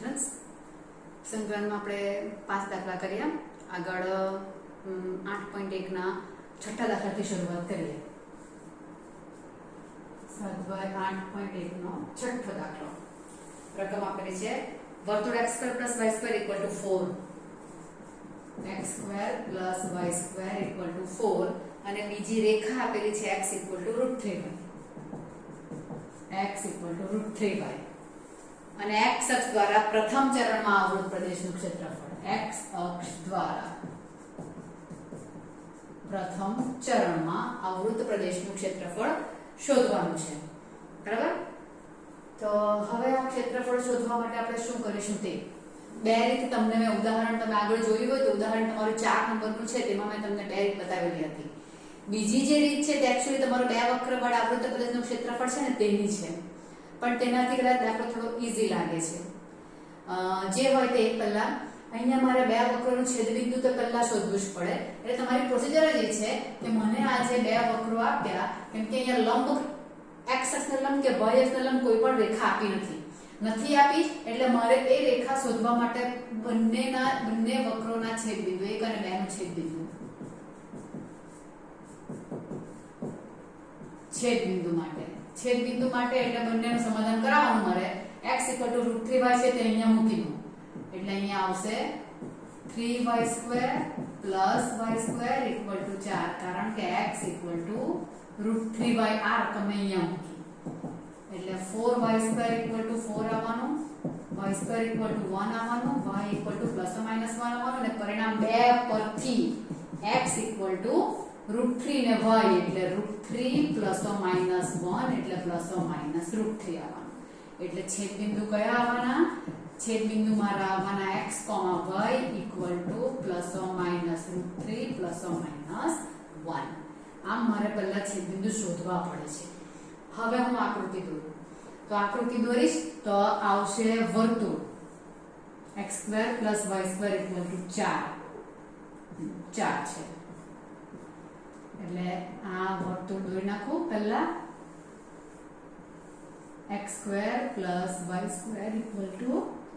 Friends संक्रांत में આપણે 5 દાખલા કર્યા આગળ 8.1 ના છઠ્ઠા દાખલાથી શરૂઆત કરીએ સ્વાધ્યાય 8.1 નો છઠ્ઠો દાખલો રકમ આપેલી છે વર્તુળ x² + y² = 4 x² + y² = 4 અને બીજી રેખા આપેલી છે x √3y x √3y અને x અક્ષ દ્વારા પ્રથમ ચરણમાં આવૃત પ્રદેશનું ક્ષેત્રફળ x અક્ષ દ્વારા પ્રથમ ચરણમાં આવૃત પ્રદેશનું ક્ષેત્રફળ શોધવાનું છે બરાબર। તો હવે આ ક્ષેત્રફળ શોધવા માટે આપણે શું કરીશું તે બે રીત તમને મેં ઉદાહરણ તમે આગળ જોયું હોય તો ઉદાહરણ તમારું 4 નંબરનું છે તેમાં મેં તમને બે રીત બતાવેલી હતી। બીજી જે રીત છે તે એક્ચ્યુઅલી તમારો બે વક્ર વડે આવૃત પ્રદેશનું ક્ષેત્રફળ છે ને તેની છે પણ તેનાથી કદાચ દાખલો થોડો ઈઝી લાગે છે। જે હોય તે પહેલા અહીંયા મારે બે વક્રોનું છેદબિંદુ તો પહેલા શોધવું જ પડે એટલે તમારી પ્રોસિજર જ એ છે કે મને આ જે બે વક્રો આપ્યા કેમ કે અહીંયા લંબ x અક્ષને લંબ કે y અક્ષને લંબ કોઈ પણ રેખા આપી નથી આપી એટલે મારે એ રેખા શોધવા માટે બંને વક્રોના છેદબિંદુ 1 અને 2 નું છેદબિંદુ માટે એટલે બંનેનું સમાધાન કરાવવાનું મારે x √3y છે તે અહીંયા મૂકી દઉં એટલે અહીંયા આવશે 3y² + y² = 4 કારણ કે x √3y આ રકમ અહીંયા મૂકી એટલે 4y² = 4 આવવાનું y² = 1 આવવાનું y ± 1 આવવાનું અને પરિણામ 2 પરથી x √3 ને y એટલે √3 ± 1 એટલે ± √3 આવવાનું એટલે છેદબિંદુ કયા આવવાના છેદબિંદુ મારા આવવાના x, y ± √3 ± 1 આમ મારે પહેલા છેદબિંદુ શોધવા પડે છે। હવે હું આકૃતિ દોરું તો આકૃતિ દોરીશ તો આવશે વર્તુળ x² + y² = 4 છે એટલે આ વર્તુળ દોરી નાખું પહેલા x² + y² =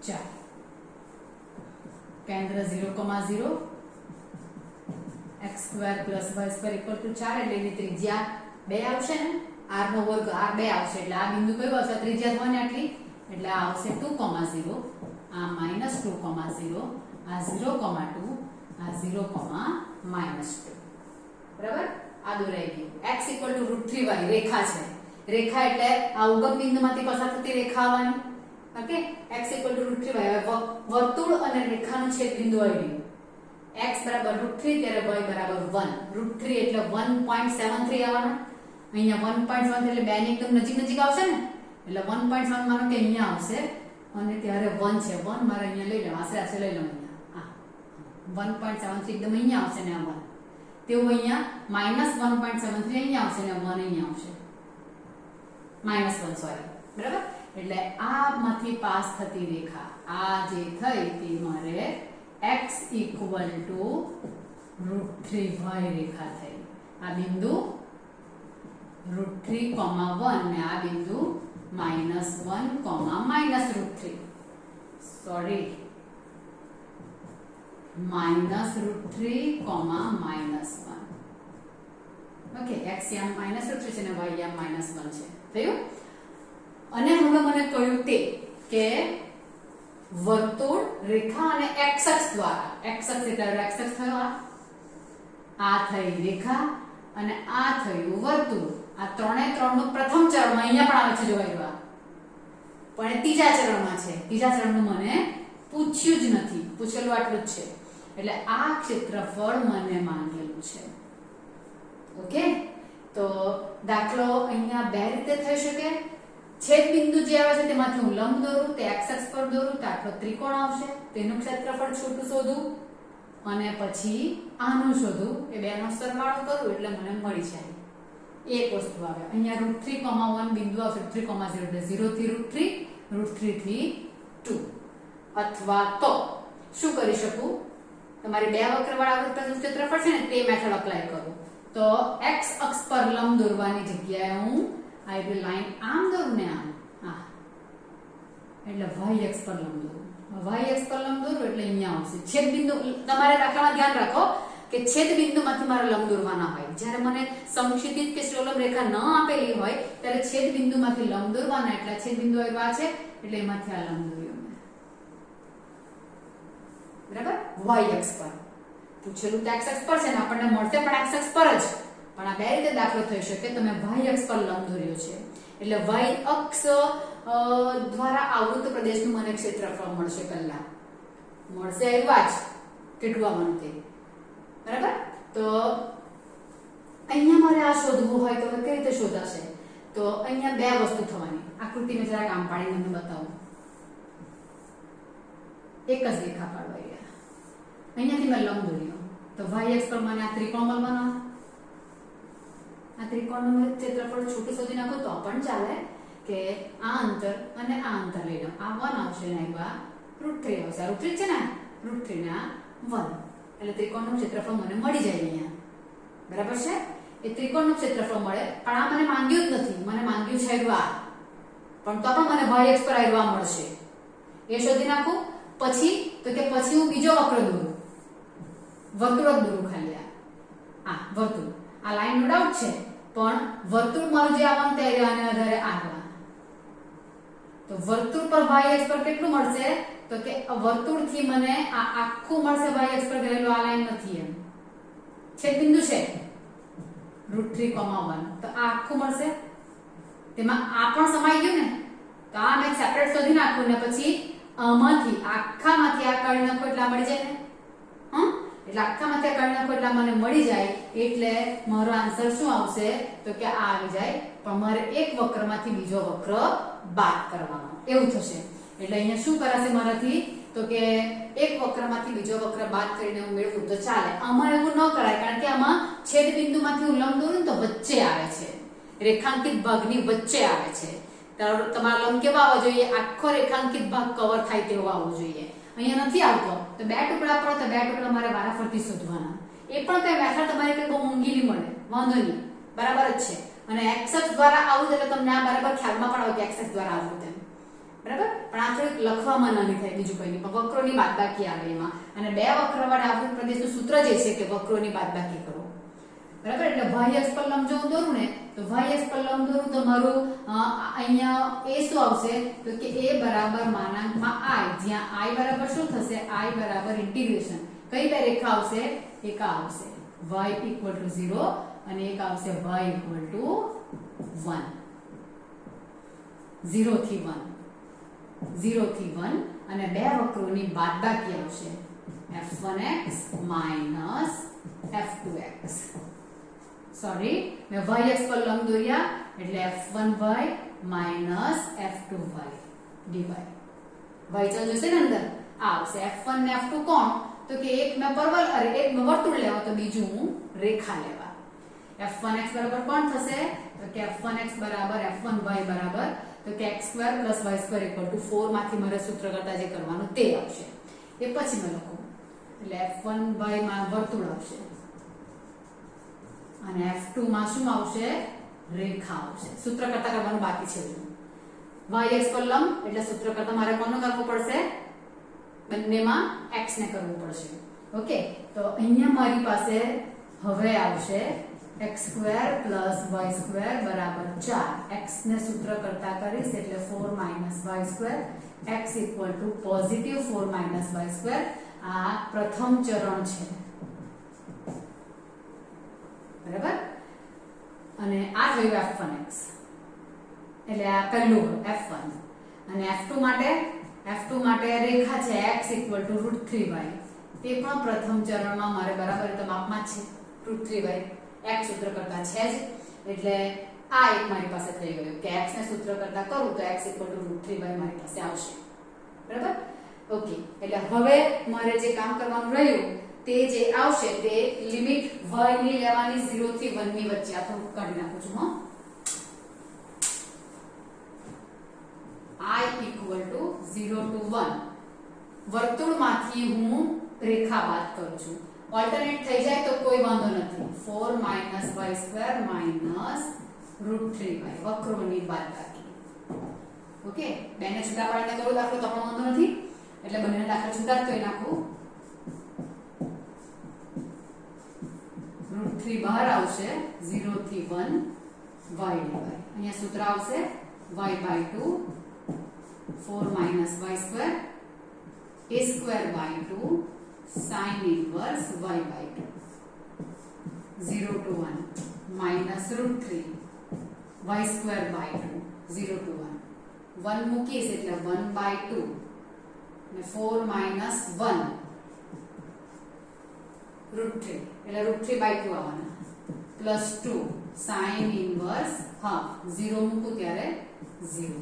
4 કેન્દ્ર 0,0 x² + y² = 4 એટલે એની ત્રિજ્યા 2 આવશે ને r નો વર્ગ r 2 આવશે એટલે આ બિંદુ કયું આવશે ત્રિજ્યા થવાની આટલી એટલે આ આવશે 2,0 આ -2,0 આ 0,2 આ 0,-2 બરાબર આ દોરાઈ ગયું x √3y રેખા છે રેખા એટલે આ ઉગમ બિંદુમાંથી પસાર થતી રેખા આવવાની ઓકે x √3y વર્તુળ અને રેખાનું છેદબિંદુ આવી ગયું x √3 ત્યારે y = 1 √3 એટલે 1.73 આવવાના અહીંયા 1.7 એટલે બે ની એકદમ નજીક આવશે ને એટલે 1.7 માનો કે અહીંયા આવશે અને ત્યારે 1 છે 1 મારે અહીંયા લઈ લેવા આશરે લઈ લઉં અહીંયા 1.73 એકદમ અહીંયા આવશે ને આ 1 તેવું અહીંયા -1.73 અહીંયા આવશે ને 1 અહીંયા આવશે -1 સોરી બરાબર એટલે આમાંથી પાસ થતી રેખા આ જે થઈ તે મારે x √3y રેખા થઈ આ બિંદુ √3,1 ને આ બિંદુ -1, સોરી -√3, -1 ઓકે x યામ -√3 છે ને y યામ -1 છે થયું અને હવે મને કહ્યું તે કે વર્તુળ રેખા અને x અક્ષ દ્વારા x અક્ષ એટલે x અક્ષ થયો આ થઈ રેખા અને આ થયું વર્તુળ આ ત્રણે ત્રણનું પ્રથમ ચરણમાં અહીંયા પણ આવે છે જોવાયું પણ ત્રીજા ચરણમાં છે ત્રીજા ચરણનું મને પૂછ્યું જ નથી પૂછેલું આટલું જ છે એટલે આ ક્ષેત્રફળ મને માંગેલું છે ઓકે તો દાખલો અહીંયા બે રીતે થઈ શકે છેદબિંદુ જે આવે છે તેમાંથી હું લંબ દોરું તે x અક્ષ પર દોરું તો આટલો ત્રિકોણ આવશે તેનું ક્ષેત્રફળ છોટું શોધું અને પછી આનું શોધું એ બેનો સરવાળો કરું એટલે મને મળી જાય એક વસ્તુ આવે અહીંયા √3,1 બિંદુ આવશે 3,0 એટલે 0 થી √3 થી 2 અથવા તો શું કરી શકું તમારી બે વક્રવાળા આવૃત પ્રદેશનું ક્ષેત્રફળ છે ને તે મેથડ એપ્લાય કરું તો x અક્ષ પર લંબ દોરવાની જગ્યાએ હું આ લાઈન આમ દોરું ને આમ એટલે y અક્ષ પર લંબ દોરું y અક્ષ પર લંબ દોરું એટલે અહીંયા આવશે છેદ બિંદુ. તમારે દાખલામાં ધ્યાન રાખો કે છેદ બિંદુમાંથી મારે લંબ દોરવાના હોય. જ્યારે મને સમક્ષિતિજ કે શ્લોલંબ રેખા ન આપેલી હોય ત્યારે છેદ બિંદુમાંથી લંબ દોરવાના. એટલે છેદ બિંદુ આવ્યા છે એટલે એમાંથી આ લંબ દોર્યો મેં. બરાબર, y અક્ષ પર પૂછેલું તો x અક્ષ પર છે ને આપણને મળશે પણ x અક્ષ પર જ. પણ આ બે રીતે દાખલો થઈ શકે. તમે y અક્ષ પર લંબ દોર્યો છે એટલે y અક્ષ દ્વારા આવૃત પ્રદેશનું મને ક્ષેત્રફળ મળશે. પહેલા મળશે આવ્યા જ કેટલું આવવાનું તે. બરાબર, તો અહીંયા મારે આ શોધવું હોય તો કઈ રીતે શોધાશે? તો અહીંયા બે વસ્તુ થવાની. આકૃતિને જરા કામ પાડીને તમને બતાવું. એક જ રેખા પાડવા. અહીંયાથી મેં લંબ દોર્યો તો y અક્ષ પર મને આ ત્રિકોણ મળવાનો. આ ત્રિકોણનું ક્ષેત્રફળ છોટું શોધી નાખો તો પણ ચાલે કે આ અંતર અને આ અંતર લઈ લો. આ 1 આવશે ને આ √3 આવશે. આ √3 છે ને, √3 ને આ 1 એટલે ત્રિકોણનું ક્ષેત્રફળ મને મળી જાય અહીંયા. બરાબર છે, એ ત્રિકોણનું ક્ષેત્રફળ મળે. પણ આ મને માંગ્યું જ નથી. મને માંગ્યું છે આ, પણ તો પણ મને y અક્ષ પર આ મળશે. એ શોધી નાખું. પછી તો કે પછી હું બીજો વક્ર દોરું. વર્તુળ જ દોરું ખાલી. આ વર્તુળ, આ લાઈન નો ડાઉટ છે પણ વર્તુળ મારું જે આવવાનું તે આને આધારે આગળ. તો વર્તુળ પર y અક્ષ પર કેટલું મળશે? તો કે વર્તુળથી મને આ આખું મળશે. y અક્ષ પર રહેલું આ લાઈન નથી એમ છેદ બિંદુ છે √3,1 તો આ આખું મળશે. તેમાં આ પણ સમાઈ ગયું ને, તો આ મેં સેપરેટ શોધી નાખું ને પછી આમાંથી આખામાંથી આ કાઢી નાખો એટલે આ મળી જાય ને. એટલે આખામાંથી આ કાઢી નાખો એટલે મને મળી જાય. એટલે મારો આન્સર શું આવશે? તો કે આ આવી જાય. પણ મારે એક વક્રમાંથી બીજો વક્ર બાદ કરવાનો એવું થશે. એટલે અહીંયા શું કરાશે મારાથી? તો કે એક વક્રમાંથી બીજો વક્ર બાદ કરીને હું મેળવું તો ચાલે. આમાં એવું ન કરાય કારણ કે આમાં છેદ બિંદુમાંથી હું લંબ દોરું તો વચ્ચે આવે છે, રેખાંકિત ભાગની વચ્ચે આવે છે. તમારો લંબ કેવો આવવો જોઈએ? આખો રેખાંકિત ભાગ કવર થાય તેવો આવવો જોઈએ. અહીંયા નથી આવતો તો બે ટુકડા પડે તો બે ટુકડા મારે વારાફરતી શોધવાના. એ પણ કઈ મેથડ તમારે કઈ બહુ મોંઘી નહીં મળે, વાંધો નહીં, બરાબર જ છે. અને x અક્ષ દ્વારા આવું એટલે તમને આ બરાબર ખ્યાલમાં પણ આવે કે x અક્ષ દ્વારા આવું તેમ. બરાબર, પણ આ થોડીક લખવામાં નાની થાય, બીજું કંઈ નહીં. પણ વક્રોની બાદબાકી આવે એમાં. અને બે વક્ર વાળા આવૃત પ્રદેશનું સૂત્ર જે છે કે વક્રોની બાદબાકી કરો. બરાબર, એટલે y અક્ષ પર લંબ જો હું દોરું ને તો y અક્ષ પર લંબ દોરું તો મારું અહીંયા a શું આવશે? તો કે a બરાબર માનાંકમાં i, જ્યાં i બરાબર શું થશે? i બરાબર ઇન્ટિગ્રેશન કઈ બે રેખા આવશે? એક આવશે y = 0 અને એક આવશે y = 1. 0 થી 1, 0 થી 1 અને બે વક્રોની બાદબાકી આવશે f1x - f2x. સોરી, મેં y અક્ષ પર લંબ દોર્યા એટલે f1y - f2y dy. y ચાલ જશે ને અંદર આ આવશે. f1 ને f2 કોણ? તો કે એક મેં પરવલ એક મેં વર્તુળ લેવા તો બીજું હું રેખા લેવા. f1x બરાબર કોણ થશે? તો કે f1x બરાબર f1y બરાબર તો કે x² + y² = 4 માંથી મારે સૂત્ર કરતા જે કરવાનું તે આવશે. એ પછી મેં લખું એટલે f1y માં વર્તુળ આવશે અને f2 માં શું આવશે? રેખા આવશે. સૂત્ર કરતા કરવાનું બાકી છે. y અક્ષ પર લંબ એટલે સૂત્ર કરતા મારે કોનું કરવું પડશે? બંનેમાં x ને કરવું પડશે. ઓકે, તો અહીંયા મારી પાસે હવે આવશે x² + y² બરાબર 4. x ને સૂત્ર કરતા કરીશ એટલે 4 - y². x = positive 4 - y². આ પ્રથમ ચરણ છે. બરાબર, અને આ થયું f1x એટલે આ પહેલું f1 અને f2 માટે રેખા છે x = √3y. તે પણ પ્રથમ ચરણમાં મારે બરાબર તો માપમાં છે √3y. x સૂત્ર કરતા છે જ એટલે આ એક મારી પાસે થઈ ગયું કે x ને સૂત્ર કરતા કરું તો x = √3y મારી પાસે આવશે. બરાબર, ઓકે. એટલે હવે મારે જે કામ કરવાનું રહ્યું તે જે આવશે તે લિમિટ y ની લેવાની 0 થી 1 ની વચ્ચે. આ થોડું કાઢી નાખું છું. I = 0 to 1 વર્તુળમાંથી હું રેખા બાદ કરું છું. ઓલ્ટરનેટ થઈ જાય તો કોઈ વાંધો નથી. 4 - y² - √3y વક્રોની બાદબાકી. ઓકે, બેને છૂટા પાડીને કરું દાખલો તો પણ વાંધો નથી. એટલે બંનેના દાખલા છૂટા જ કરી નાખું. √3 બહાર આવશે 0 થી 1 y dy. અહીંયા સૂત્ર આવશે y/2 4 - y² a² / 2 sin inverse y/2 0 to 1 minus √3 y²/2 0 to 1 1 મૂકીશ એટલે 1/2 ને 4 minus 1 √3 એટલે √3/2 આવવાના પ્લસ 2 sin inverse હાફ 0 મૂકું ત્યારે 0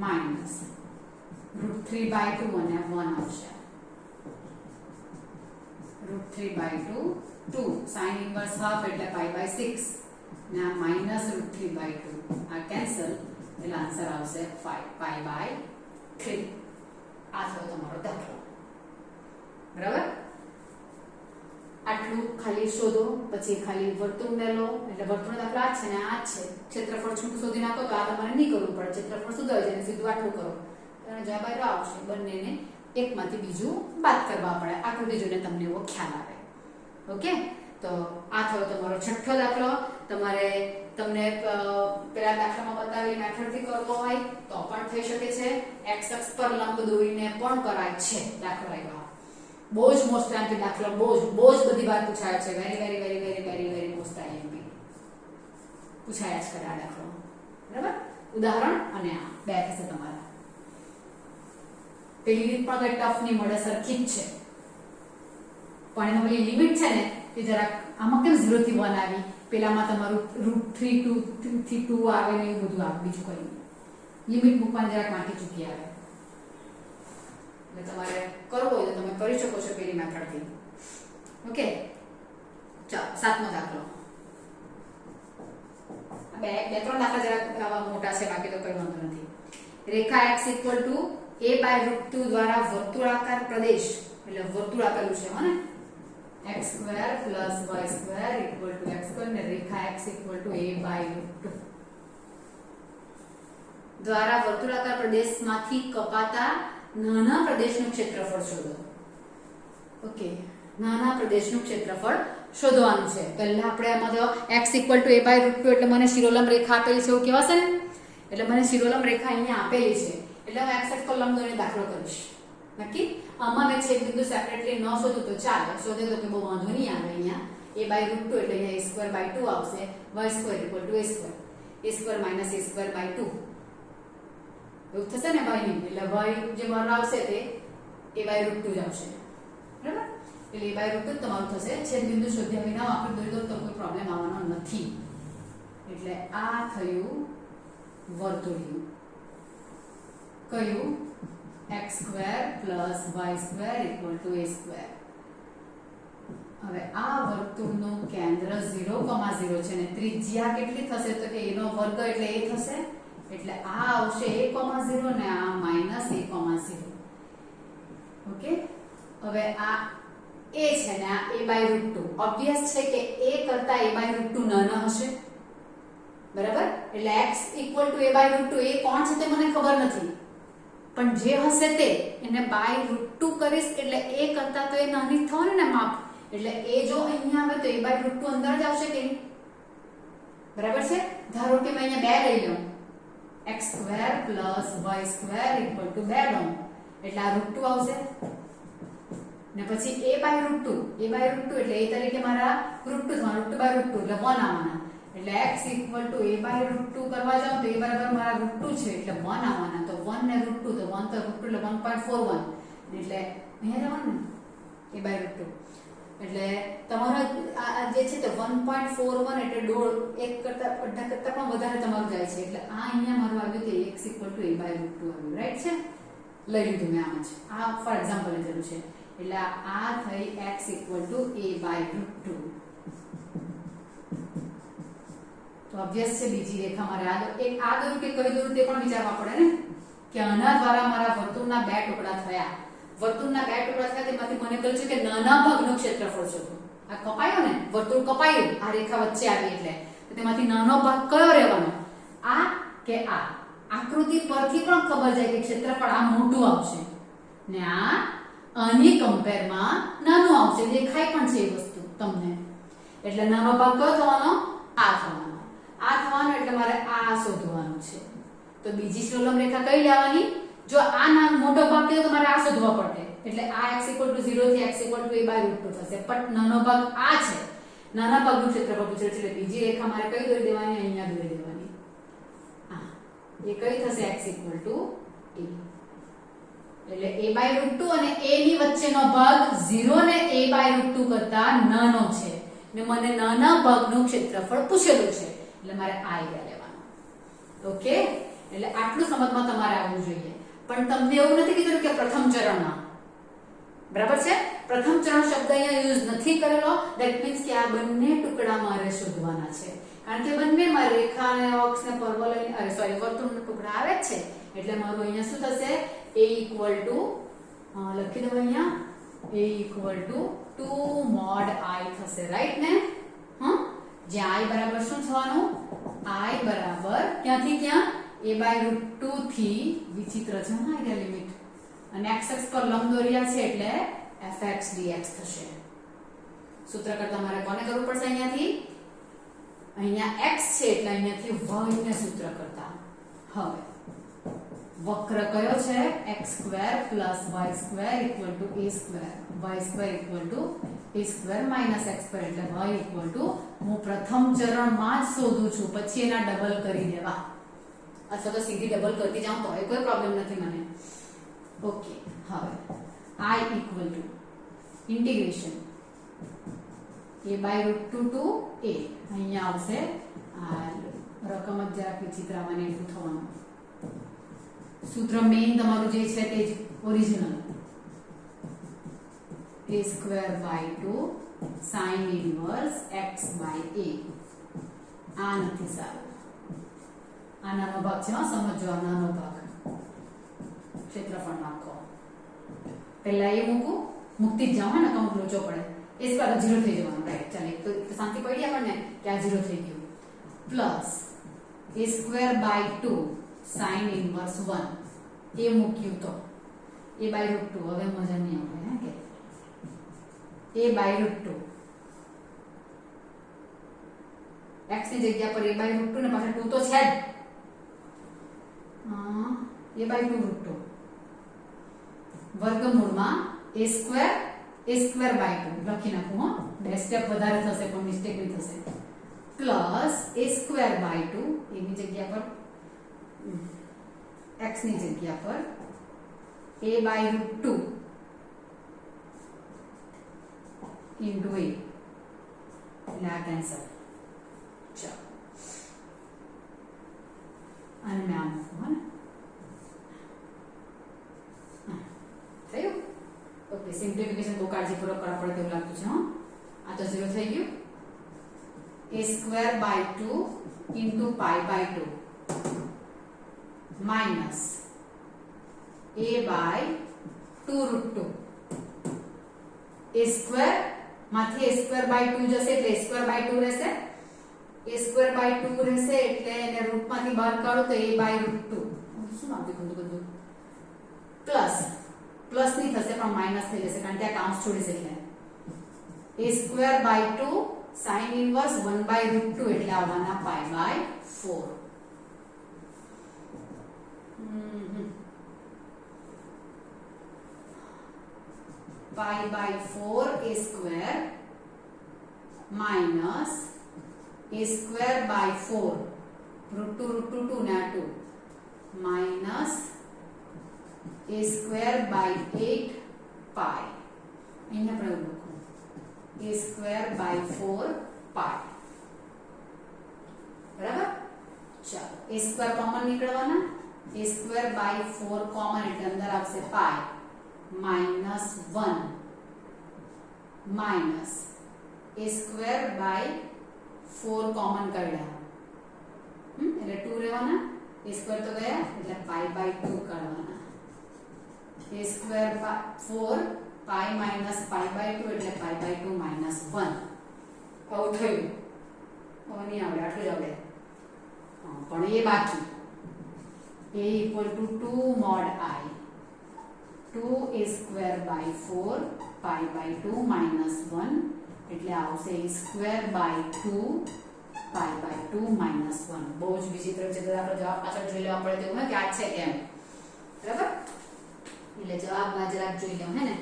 માઇનસ √3/2 અને 1 આવશે √3/2 2 sin inverse હાફ એટલે π/6 ને આ માઇનસ √3/2 આ કેન્સલ એટલે આન્સર આવશે 5 π/3. આ થયો તમારો દાખલો. બરાબર? આટલું ખાલી શોધો, પછી ખાલી વર્તુળને લો એટલે વર્તુળનો દાખલો આ છે ને આ છે. ક્ષેત્રફળ છૂટું શોધી નાખો તો આ તમારે નહીં કરવું પડે. ક્ષેત્રફળ શોધાય છે સીધું આટલું કરો અને જવાબ આવ્યો આવશે. બંનેને એકમાંથી બીજું બાદ કરવા પડે. આકૃતિ જોઈને તમને એવો ખ્યાલ આવે. ઓકે, તો આ થયો તમારો છઠ્ઠો દાખલો. તમને પેલા દાખલામાં બતાવેલી મેથડથી કરવો હોય તો પણ થઈ શકે છે. x અક્ષ પર લંબ દોરીને પણ કરાય છે દાખલો આવ્યો. બહુ જ મોસ્ટ આઈએમપી દાખલો, બહુ જ બધી વાર પૂછાયો છે. વેરી મોસ્ટ આઈએમપી પૂછાયા જ કરે આ દાખલો. બરાબર? ઉદાહરણ અને આ બે થશે તમારા. પેલી રીત પણ કઈ ટફ નહીં મળે, સરખી જ છે. પણ એમાં પેલી લિમિટ છે ને તે જરાક આમાં કેમ 0 થી 1 આવી, પેલામાં તમારું √3 થી 2 આવે ને એવું બધું આવે. બીજું કઈ નહીં, લિમિટ મૂકવાની જરાક વાંકી ચૂકી આવે. એટલે તમારે કરવું હોય તો તમે કરી શકો છો પેલી મેથડથી. ઓકે, ચાલો સાતમો દાખલો. બે ત્રણ દાખલા જરાક આવા મોટા છે, બાકી તો કઈ વાંધો નથી. રેખા x a/√2 દ્વારા વર્તુળાકાર પ્રદેશ, એટલે વર્તુળ આપેલું છે મને x² + y² = x² ને રેખા x a/√2 દ્વારા વર્તુળાકાર પ્રદેશમાંથી કપાતા નાના પ્રદેશનું ક્ષેત્રફળ શોધો. ઓકે, નાના પ્રદેશનું ક્ષેત્રફળ શોધવાનું છે. પહેલા આપણે આમાં તો x = a/√2 એટલે મને શિરોલંબ રેખા આપેલી છે એવું કહેવાશે ને. એટલે મને શિરોલંબ રેખા અહીંયા આપેલી છે એટલે હું x અક્ષ પર લંબ દોરીને દાખલો કરીશ. નક્કી? આમાં મેં છેદ બિંદુ સેપરેટલી ન શોધું તો ચાલે, શોધે તો કે બહુ વાંધો નહીં આવે. અહીંયા a/√2 એટલે અહીંયા a²/2 આવશે, y² = a², a² - a²/2 એવું થશે ને y ની. એટલે y જે મારું આવશે તે a/√2 જ આવશે. બરાબર? એટલે a/√2 તમારું થશે. છેદ બિંદુ શોધ્યા વિના આપણે દોરી દો તો કોઈ પ્રોબ્લેમ આવવાનો નથી. એટલે આ થયું વર્તુળિયું. કયું? x² + y² = a². હવે આ વર્તુળનું કેન્દ્ર 0,0 છે ને ત્રિજ્યા કેટલી થશે તો કે a નો વર્ગ એટલે a થશે. એટલે આ આવશે a,0 ને આ -a,0. ઓકે, હવે આ a છે ને આ a/√2. ઓબ્વિયસ છે કે a કરતા a/√2 નાના હશે. બરાબર? એટલે x = a/√2. એ કોણ છે તે મને ખબર નથી, પણ જે હશે તે એને /√2 કરીશ એટલે a કરતા તો એ નાની જ થવાની ને માપ. એટલે a જો અહીંયા આવે તો a/√2 અંદર જ આવશે કે નહીં? બરાબર છે? ધારો કે મેં અહીંયા 2 લઈ લઉં, x² + y² = 2 એટલે આ √2 આવશે. ને પછી a/√2 એટલે a તરીકે મારા √2 થવાનું, √2/√2 એટલે 1 આવવાના. એટલે x = a/√2 કરવા જાઉં તો a બરાબર મારા √2 છે એટલે 1 આવવાના. તો 1 ને √2 તો 1 તો √2 એટલે 1.41 એટલે અહીંયા જવાનું ને a/√2. એટલે તમારો આ જે છે તે 1.41 એટલે દોઢ, એક કરતા અડધા કરતા પણ વધારે તમારું જાય છે. એટલે આ અહીંયા મારું આવ્યું કે x = a/√2 આવ્યું. રાઈટ છે? લઈ લીધું મેં આમ જ. આ ફોર એક્ઝામ્પલ લીધેલું છે. એટલે આ થઈ x = a/√2. તો ઓબ્વિયસ છે બીજી રેખા મારે આ દોરું કે કઈ દોરું તે પણ વિચારવા પડે ને કે આના દ્વારા મારા વર્તુળના બે ટુકડા થયા. વર્તુળના બે ટુકડા થયા તેમાંથી મને કહ્યું છે કે નાના ભાગનું ક્ષેત્રફળ શોધો. આ કપાયો ને, વર્તુળ કપાયું, આ રેખા વચ્ચે આવી એટલે તો તેમાંથી નાનો ભાગ કયો રહેવાનો? આ કે આ? આકૃતિ પરથી પણ ખબર જાય કે ક્ષેત્રફળ આ મોટું આવશે ને આ આની કમ્પેરમાં નાનું આવશે, દેખાય પણ છે એ વસ્તુ તમને. એટલે નાનો ભાગ કયો થવાનો? આ થવાનો. આ થવાનો એટલે મારે આ શોધવાનું છે. તો બીજી શ્લોલમ રેખા કઈ લેવાની? જો આ નાનો મોટો ભાગ કયો તો મારે આ શોધવા પડે. એટલે આ x = 0 થી x = a/√2 થશે. પણ નાનો ભાગ આ છે. નાના ભાગનું ક્ષેત્રફળ પૂછે છે એટલે બીજી રેખા મારે કઈ દોરી દેવાની? અહીંયા દોરી દેવાની. હા, એ કઈ થશે? x = a. એટલે a/√2 અને a ની વચ્ચેનો ભાગ 0 ને a/√2 કરતા નાનો છે ને મને નાના ભાગનું ક્ષેત્રફળ પૂછેલું છે એટલે મારે આ એરિયા લેવાનો. ઓકે, એટલે આટલું સમજમાં તમારે આવવું જોઈએ. પણ તમને એવું નથી કીધું કે પ્રથમ ચરણમાં, બરાબર છે? પ્રથમ ચરણ શબ્દ અહીંયા યુઝ નથી કરેલો. ધેટ મીન્સ કે આ બંને ટુકડા મારે શોધવાના છે, કારણ કે બંનેમાં રેખા અને અક્ષ ને પરવલય વર્તુળનો ટુકડા આવે છે. એટલે મારું અહીંયા શું થશે? a = લખી દઉં અહીંયા a = 2 mod I થશે, રાઈટ ને? જ્યાં I બરાબર શું થવાનું? I બરાબર ક્યાંથી ક્યાં? a/√2 થી વિચિત્ર છે હા એ લિમિટ અને x અક્ષ પર લંબ દોર્યા છે એટલે fx dx થશે. સૂત્ર કરતા મારે કોને કરવું પડશે? અહીંયા x છે એટલે અહીંયાથી y ને સૂત્ર કરતા. હવે વક્ર કયો છે? x² + y² = a², y² = a² - x² એટલે y = હું પ્રથમ ચરણમાં જ શોધું છું, પછી એના ડબલ કરી દેવા અથવા તો સીધી ડબલ કરતી જાઉં તો કોઈ પ્રોબ્લેમ નથી મને. ઓકે, હવે I = integration a/√2 to a. અહીંયા આવશે આ રકમ જ જરાક વિચિત્ર આવવાની એટલું થવાનું. સૂત્ર મેઇન તમારું જે છે તે જ original a²/2 sin inverse x/a. આ નથી સારું. આ નાનો ભાગ છે, સમજો આ નાનો ભાગ ક્ષેત્રફળ નાખો. પહેલા એ મૂકતી જ જાઓ ને અમુક લોચો પડે. એ સ્ક્વેર 0 થઈ જવાનું, રાઈટ? ચાલે તો શાંતિ પડી આપણને કે આ 0 થઈ ગયું. પ્લસ a²/2 sin inverse 1 એ મૂક્યું તો a/√2. હવે મજા નહીં આવે હે કે a/√2 x ની જગ્યા પર a/√2 ને પાછળ 2 તો છે જ. a/√2 વર્ગમૂળમાં a²/2 લખી નાખું. બે સ્ટેપ વધારે થશે પણ મિસ્ટેક નહીં થશે. પ્લસ a²/2 એની જગ્યા પર x ની જગ્યા પર a/√2 into a. એટલે આ કેન્સલ. ચાલો અને મેં આમ મૂકું ને થયું. ઓકે, સિમ્પ્લિફિકેશન બહુ કાળજીપૂર્વક કરવા પડે તેવું લાગતું છે. આ તો 0 થઈ ગયું. a²/2 into π/2 minus a/2√2. a² માંથી a²/2 જશે એટલે a²/2 રહેશે. a²/2 રહેશે એટલે એને રૂટમાંથી બહાર કાઢો તો a/√2. શું આવતું બધું પ્લસ ની થશે પણ માઈનસ થઈ જશે કારણ કે આ કાઉન્સ છોડી છે a²/2 sin inverse 1/√2 એટલે આવવાના π/4. π/4 a² minus a²/4 √2 ને આ 2 minus a²/8 π. અહીંયા પ્રયોગ લખો a²/4 π. બરાબર? ચાલો a² કોમન નીકળવાના. a²/4 કોમન એટલે અંદર આવશે π minus 1 minus a²/4 કોમન કાઢ્યા એટલે 2 રહેવાના. a² તો ગયા એટલે π/2 કાઢવાના. a²/4 π minus π/2 એટલે π/2 minus 1. આવું થયું. હવે નહીં આવડે, આટલું જ આવડે પણ એ બાકી a equal to 2 mod I, 2a square by 4 pi by 2 minus 1 એટલે આવશે a square by 2 pi by 2 minus 1. બહુ જ વિચિત્ર છે, તો આપણે જવાબ પાછળ જોઈ લેવા પડે તેવું હે કે આ છે m, બરાબર? એટલે જવાબમાં જરાક જોઈ લેવું હે ને.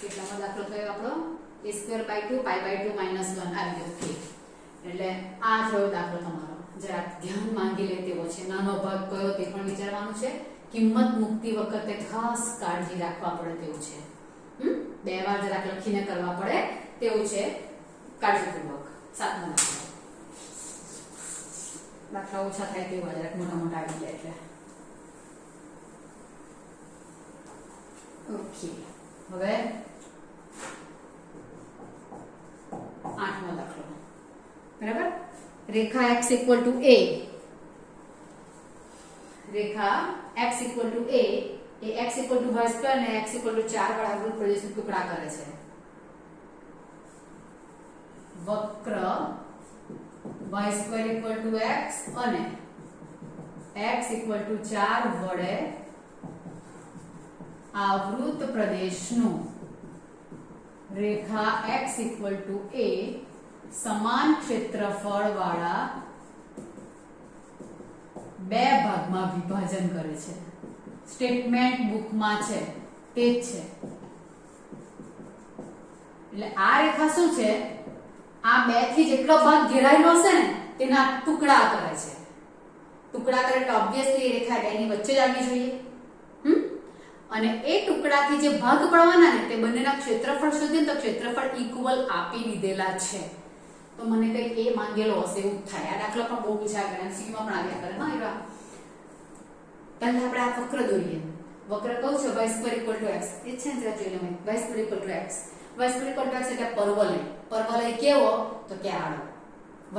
કેટલામો દાખલો થયો આપણો? a square by 2 pi by 2 minus 1 આવી ગયો. ઓકે, એટલે આ થયો દાખલો તમારો. જરાક ધ્યાન માંગી લે તેવો છે. નાનો ભાગ કયો તે પણ વિચારવાનું છે. કિંમત મૂકતી વખતે ખાસ કાળજી રાખવા પડે તેવું છે. બે વાર જરાક લખીને કરવા પડે તેવું છે, કાળજીપૂર્વક. 7મો દાખલો. દાખલા ઓછા થાય તેવા જરાક મોટા મોટા આવી જાય એટલે. ઓકે, હવે 8મો દાખલો. બરાબર? રેખા x equal to a, Rekha x equal to a A x equal to y square ને x equal to 4 વાળા વૃત્ત પ્રદેશનો ટુકડા કરે છે. વક્ર y square equal to x અને x equal to 4 વડે આ વૃત્ત પ્રદેશનું રેખા x equal to a સમાન ક્ષેત્રફળ વાળા બે ભાગમાં વિભાજન કરે છે. સ્ટેટમેન્ટ બુકમાં છે તે જ છે. એટલે આ રેખા શું છે? આ બે થી જેટલો ભાગ ઘેરાયેલો હશે ને તેના ટુકડા કરે છે. ટુકડા કરે એટલે ઓબ્વિયસલી રેખા બે ની વચ્ચે જ આવવી જોઈએ. અને એ ટુકડાથી જે ભાગ પડવાના ને તે બંનેના ક્ષેત્રફળ શોધીને તો ક્ષેત્રફળ ઇક્વલ આપી દીધેલા છે. તો મને કઈ એ માંગેલો હશે એવું થાય. આ દાખલો પણ બહુ પૂછાય કરે, એમસીક્યુ માં પણ આવ્યા કરે. હા, એવા પહેલા આપણે આ વક્ર દોરીએ. વક્ર કહું છે y square equal to x, એ છે ને જરા જોઈ લો. y square equal to x, y square equal to x એટલે પરવલય. પરવલય કેવો? તો કે આડો.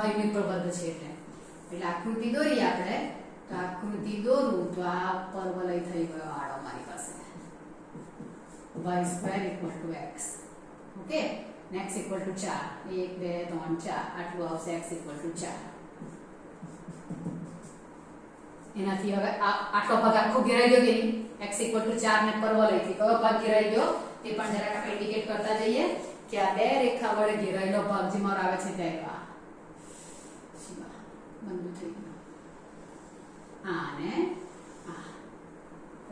y ની પર વર્ગ છે એટલે આકૃતિ દોરીએ આપણે. તો આકૃતિ દોરું તો આ પરવલય થઈ ગયો આડો મારી પાસે. y square equal to x. Okay, ને x equal to 4, 1 2 3 4 આટલું આવશે. x equal to 4. એનાથી હવે આટલો ભાગ આખો ઘેરાઈ ગયો કે નહીં? x equal to 4 ને પરવલયથી કયો ભાગ ઘેરાઈ ગયો તે પણ જરાક આપણે ઇન્ડિકેટ કરતા જઈએ કે આ બે રેખા વડે ઘેરાયેલો ભાગ જે મારો આવે છે તે આ બંધ થઈ ગયો. આને આ.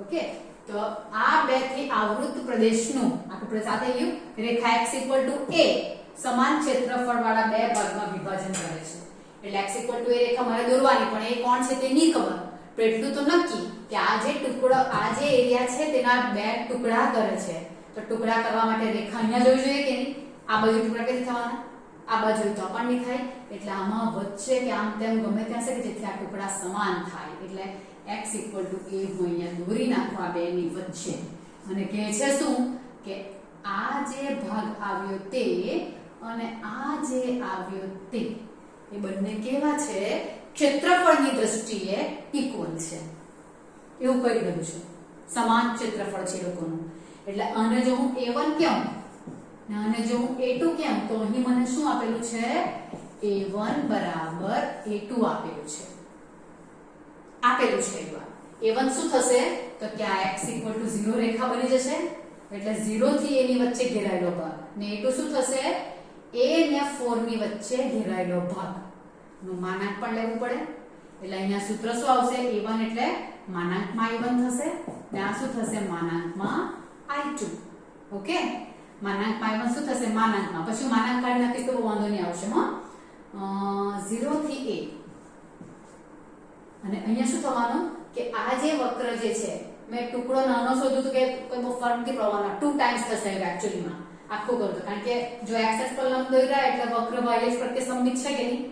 ઓકે, તો આ બે થી આવૃત પ્રદેશનું આપણે સાથે ગયું રેખા x equal to a સમાન ક્ષેત્રફળ વાળા બે ભાગમાં વિભાજન કરે છે. એટલે x equal to a રેખા મારે દોરવાની, પણ એ કોણ છે તે નહીં ખબર. પણ એટલું તો નક્કી કે આ જે ટુકડો, આ જે એરિયા છે તેના બે ટુકડા કરે છે. તો ટુકડા કરવા માટે રેખા અહીંયા જોવી જોઈએ કે નહીં? આ બાજુ ટુકડા કેવી થવાના? આ બાજુ તો પણ નહીં થાય. એટલે આમાં વચ્ચે કે આમ તેમ ગમે ત્યાં છે કે જેથી આ ટુકડા સમાન થાય. એટલે x equal to a હું અહીંયા દોરી નાખું આ બે ની વચ્ચે. અને કહે છે શું કે આ જે ભાગ આવ્યો તે અને આ જે આવ્યો તે એ બંને કેવા છે? ક્ષેત્રફળની દ્રષ્ટિએ ઇક્વલ છે. એવું કરી દઉં છું, સમાન ક્ષેત્રફળ છે લોકોનું. એટલે આને જો હું a1 કેમ અને જો હું a2 કેમ તો અહીં મને શું આપેલું છે? a1 બરાબર a2 આપેલું છે. a1 શું થશે? તો કે આ x equal to 0 રેખા બની જશે. એટલે 0 થી a ની વચ્ચે ઘેરાયેલો ભાગ. ને a2 શું થશે? a ને 4 ની વચ્ચે ઘેરાયેલો ભાગ. નું માનાંક પણ લેવું પડે. એટલે અહીંયા સૂત્ર શું આવશે? a1 એટલે માનાંકમાં i1 થશે ને આ શું થશે? માનાંકમાં i2. ઓકે, માનાંકમાં i1 શું થશે? માનાંકમાં. પછી માનાંક કાઢી નાખીશ તો વાંધો નહીં આવશે. 0 થી a. અને અહીંયા શું થવાનું કે આ જે વક્ર જે છે મેં ટુકડો નાનો શોધ્યું તો કે કોઈ બહુ ફરક નથી પડવાનો. 2 ટાઈમ્સ થશે એક્ચ્યુઅલીમાં આખું કરું તો. કારણ કે જો x અક્ષ પર લંબ દોર્યા એટલે વક્ર y અક્ષ પ્રત્યે સમમિત છે કે નહીં?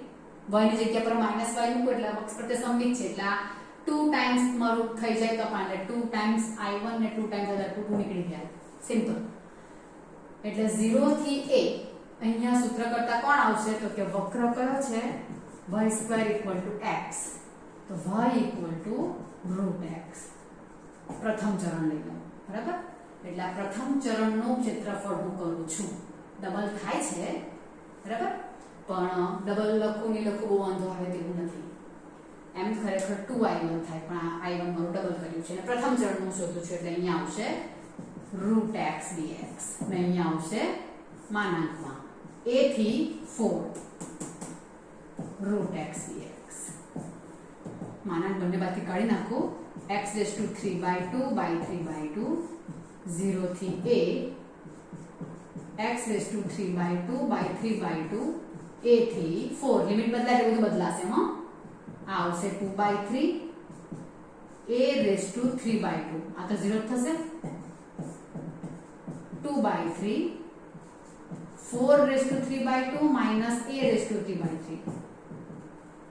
y ની જગ્યા પર -y મૂકો એટલે અક્ષ પ્રત્યે સમમિત છે. એટલે આ 2 ટાઈમ્સ મારું થઈ જાય તો પણ એટલે 2 ટાઈમ્સ i1 ને 2 ટાઈમ્સ i2 નીકળી ગયા. સિમ્પલ. એટલે 0 થી a અહીંયા સૂત્ર કરતા કોણ આવશે? તો કે વક્ર કયો છે? y square equal to x. તો y equal to √x. પ્રથમ ચરણ લઈ લો. બરાબર? એટલે આ પ્રથમ ચરણનું ક્ષેત્રફળ હું કરું છું. ડબલ થાય છે, બરાબર? પણ ડબલ લખું નહીં લખું બહુ વાંધો આવે તેવું નથી. એમ ખરેખર 2i1 થાય પણ આ i1 મારું ડબલ કર્યું છે અને પ્રથમ ચલનું શોધું છું એટલે અહીંયા આવશે રૂટ x dx અને અહીંયા આવશે માનાંકમાં a થી 4 રૂટ x dx માનાંક બંને બાજુથી કાઢી નાખું x raised to 3/2 by 3/2 0 થી a x raised to 3/2 by 3/2 a થી 4 લિમિટ બદલાય એટલે બધું બદલાશે હા આ આવશે 2/3 a raised to 3/2 આ તો 0 થશે 2/3 4 raised to 3/2 minus a raised to 3/3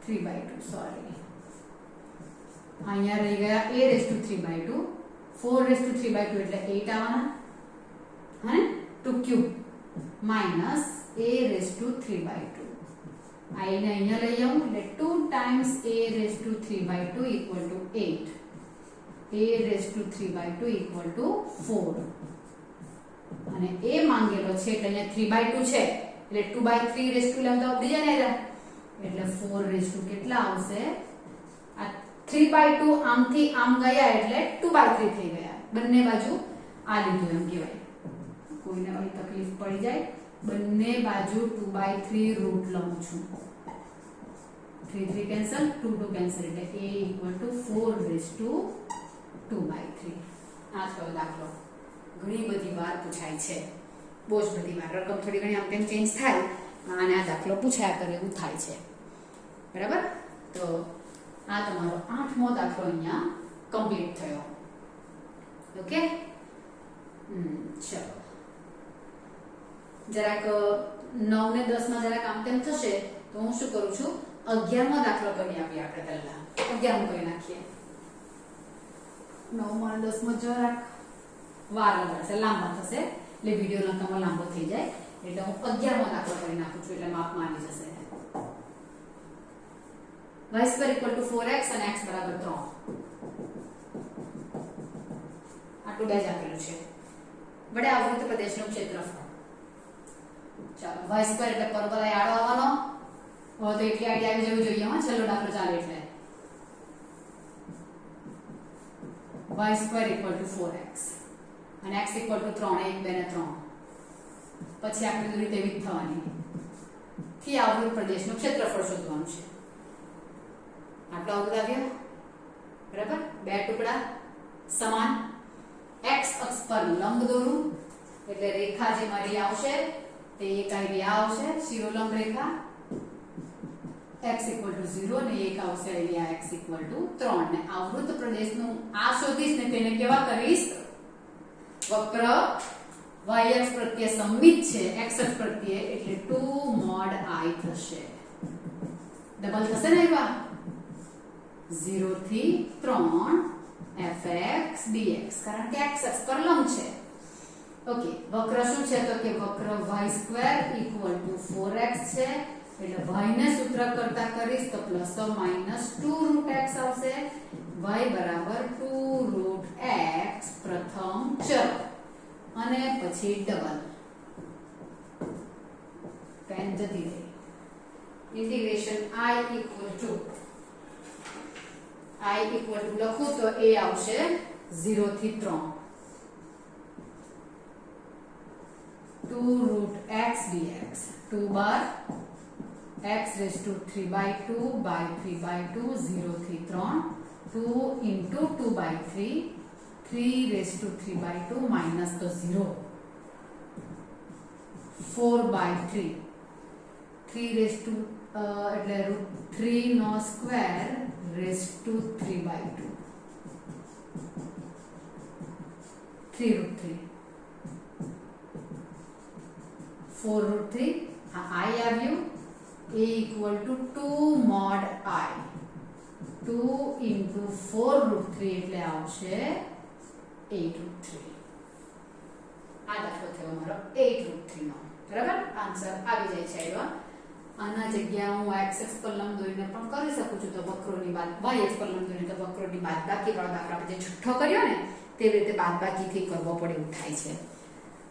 3/2 sorry અહીંયા રહી ગયા a raised to 3/2 4 raised to 3/2 એટલે 8 આવવાના હે 2 cube minus a raised to 3/2 I ને અહીંયા લઈ આવું એટલે 2 times a raised to 3/2 equal to 8 a raised to 3/2 equal to 4 અને a માંગેલો છે એટલે અહીંયા 3/2 છે એટલે 2/3 raised to લેવું તો બીજા ને એટલે 4 raised to કેટલા આવશે આ 3/2 આમથી આમ ગયા એટલે 2/3 થઈ ગયા બંને બાજુ આ લીધું એમ કહેવાય કોઈને આવી તકલીફ પડી જાય બંને બાજુ 2/3 રૂટ લઉં છું 3 3 કેન્સલ 2 2 કેન્સલ એટલે a equal to 4 raised to 2/3 આ થયો દાખલો ઘણી બધી વાર પૂછાય છે બહુ જ બધી વાર રકમ થોડી ઘણી આમ તેમ ચેન્જ થાય અને આ દાખલો પૂછાયા કરે એવું થાય છે બરાબર તો આ તમારો 8મો દાખલો અહીંયા કમ્પ્લીટ થયો ઓકે ચલો જરાક 9 ને 10 માં જરાક આમ તેમ થશે તો હું શું કરું છું 11મો દાખલો કરી આપીએ આપણે પહેલા 11મો કરી નાખીએ 9 માં 10 માં જરાક વાર લાગશે લાંબા થશે એટલે વિડિયો નકમો લાંબો થઈ જાય એટલે હું 11મો દાખલો કરી નાખું છું એટલે માપમાં આવી જશે y square equal to 4x અને x બરાબર 3 આટલું બે જ આપેલું છે વડે આવૃત્ત પ્રદેશનું ક્ષેત્રફળ ચાલો y square એટલે પરવલય આડો આવવાનો હવે તો એટલી આઈડિયા આવી જવી જોઈએ હા છેલ્લો દાખલો ચાલે એટલે y square equal to 4x અને x equal to 3 1 2 ને 3 પછી આપણે રીતે વિધ થવાની થી આવૃત્ત પ્રદેશનું ક્ષેત્રફળ શોધવાનું છે આટલો અવરોધ આવ્યો બરાબર બે ટુકડા સમાન x અક્ષ પર લંબ દોરું એટલે રેખા જે મારી આવશે તે એક આઈડી આવશે શિરોલંબ રેખા x equal to 0 અને એક આવશે આઈડી x equal to 3 ને આવૃત્ત પ્રદેશનું આ શોધીશ ને તેને કેવા કરીશ વક્ર y અક્ષ પ્રત્યે સમમિત છે x અક્ષ પ્રત્યે એટલે 2 mod I થશે ડબલ થશે ને એવા 0 થી 3 fx dx કારણ કે x અક્ષ પર લંબ છે ઓકે વક્ર શું છે તો કે વક્ર y square equal to 4x છે એટલે y ને સૂત્ર કરતા કરીશ તો plus or minus 2 root x આવશે y બરાબર 2 રૂટ x પ્રથમ ચલ અને પછી ડબલ પેન જતી રહી ઇન્ટિગ્રેશન I equal to લખું તો a આવશે 0 થી 3 2 રૂટ x dx 2 બાર x raised to 3/2 by 3/2 0 થી 3 2 into 2/3 3 raised to 3/2 minus the 0 4/3 3 raised to એટલે √3 નો સ્ક્વેર raised to 3/2 3 4√3 આ I આવ્યું a equal to 2 mod I 2 into 4√3 એટલે આવશે 8√3 આ દાખલો થયો મારો 8√3 નો બરાબર આન્સર આવી જાય છે એવા આના જગ્યા હું x અક્ષ પર લંબ દોરીને પણ કરી શકું છું તો વક્રોની બાદ y અક્ષ પર લંબ દોરીને તો વક્રોની બાદબાકી વાળો દાખલો આપણે જે છઠ્ઠો કર્યો ને તેવી રીતે બાદબાકીથી કરવો પડે એવું થાય છે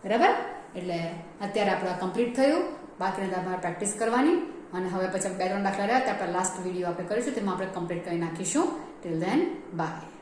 બરાબર એટલે અત્યારે આપણું કમ્પ્લીટ થયું બાકીના દાખલા પ્રેક્ટિસ કરવાની અને હવે પછી 2-3 દાખલા રહ્યા, આપણે લાસ્ટ વિડીયો આપણે કરીશું, તેમાં આપણે કમ્પ્લીટ કરી નાખીશું. Till then by.